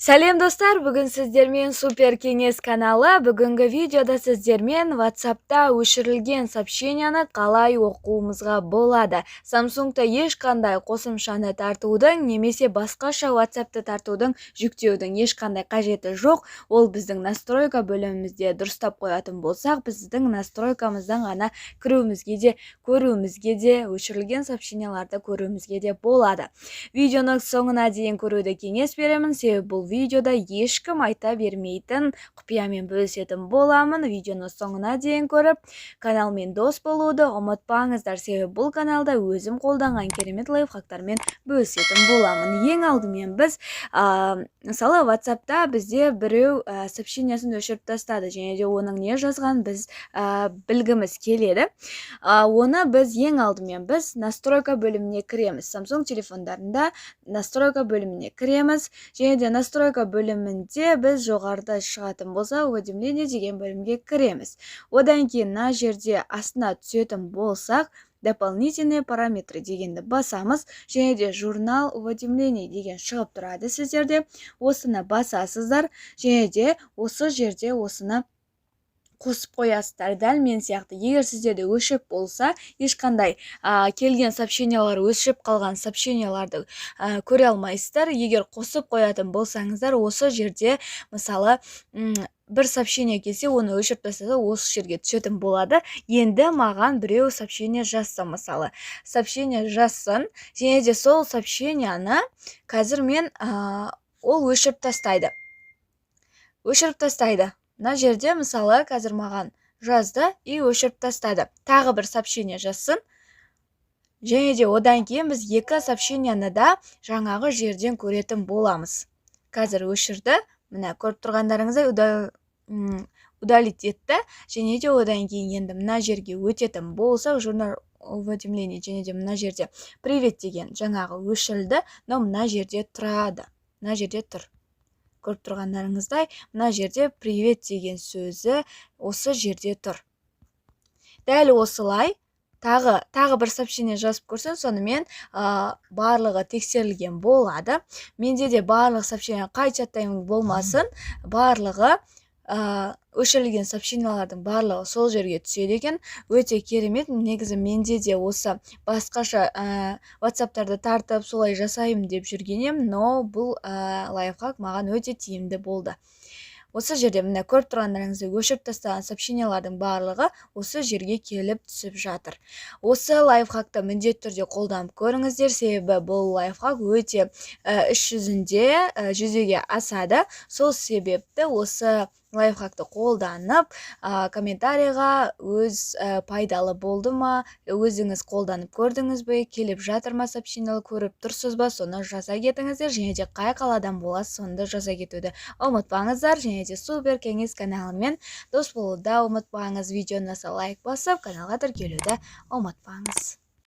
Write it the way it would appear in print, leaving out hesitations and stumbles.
Сәлем достар, бүгін сіздермен Супер Кеңес каналы. Бүгінгі видеода сіздермен WhatsApp'та өшірілген сообщенияны қалай оқуымызға болады. Samsung'та ешқандай қосымшаны тартудың немесе басқаша WhatsApp'ты тартудың, жүктеудің ешқандай қажеті жоқ. Ол біздің настройка бөлімімізде дұрыстап қоятын болсақ, біздің настройкамыздан ғана кіруімізге де, көруімізге де, өшірілген сообщенияларды көруімізге де болады. Видеоның соңына дейін көруді кеңес беремін, себебі бұл видеода ешкім айта бермейтін құпиямен бөлісетін боламын. Видеоны соңына дейін көріп, каналмен дос болуды ұмытпаңыздар, себебі бұл каналда өзім қолданған керемет лайфхактармен бөлісетін боламын. Ең алдымен біз, мысалы WhatsApp'та бізде біреу сообщениясын өшіріп тастады, және де оның не жазған біз білгіміз келеді. Оны біз ең алдымен біз настройка бөліміне кіреміз. Samsung телефондарында настройка бөліміне кіреміз, және де настройка бөлімінде біз жоғарыда шығатын болса, уведомление деген бөлімге кіреміз. Одан кейін мына жерде астына түсетін болсақ, дополнительные параметры дегенді басамыз, және де журнал уведомлений деген шығып тұрады сіздерде. Осыны басасыздар, және де осы жерде осыны қосып қоясыздар. Дәл мен сияқты. Егер сіздерде өшіп болса, ешқандай келген сообщениялар, өшіп қалған сообщенияларды көре алмайсыздар. Егер қосып қоятын болсаңыздар, осы жерде мысалы бір сообщение келсе, оны өшіріп тастаса, осы жерге түсетін болады. Енді маған біреу сообщение жазса, мысалы, сообщение жазсын, және де сол сообщенияны қазір мен ол өшіріп тастайды. Мына жерде мысалы қазір маған жазды и өшіріп тастады. Тағы бір сообщение жазсын. Және де одан кейін біз екі сообщенияны да жаңағы жерден көретін боламыз. Қазір өшірді. Мына көріп тұрғандарыңыздай удалить етті. Және де одан кейін енді мына жерге өтетін болса, журнал уведомлений, және де мына жерде привет деген жаңағы өшірілді, но мына жерде тұрады. Мына жерде тұр. Көріп тұрғандарыңыздай, мына жерде привет деген сөзі осы жерде тұр. Дәл осылай тағы бір сообщение жазып көрсін, сонымен барлығы тексерілген болады. Менде де барлық сообщение қай чаттайым болмасын, барлығы өшірілген сообщениялардың барлығы сол жерге түседі екен. Өте керемет. Негізі менде де осы басқаша WhatsApp'тарды тартып солай жасаймын деп жүргенем, но бұл лайфхак маған өте тиімді болды. Осы жерде мына көріп тұрғандарыңызды өшіріп тастаған сообщениялардың барлығы осы жерге келіп түсіп жатыр. Осы лайфхакты міндетті түрде қолданып көріңіздер, себебі бұл лайфхак өте іс жүзінде жүзеге асады. Сол себепті осы лайфхакты қолданып, комментарийға өз пайдалы болды ма, өзіңіз қолданып көрдіңіз бе, келіп жатыр ма сообщениялар, көріп тұрсыз ба, соны жаза кетіңіздер, және де қай қаладан боласыз, соны жаза кетуді ұмытпаңыздар, және де Супер Кеңес каналымен дос болуды ұмытпаңыз. Видеоны лайк басып, каналға тіркелуді ұмытпаңыз.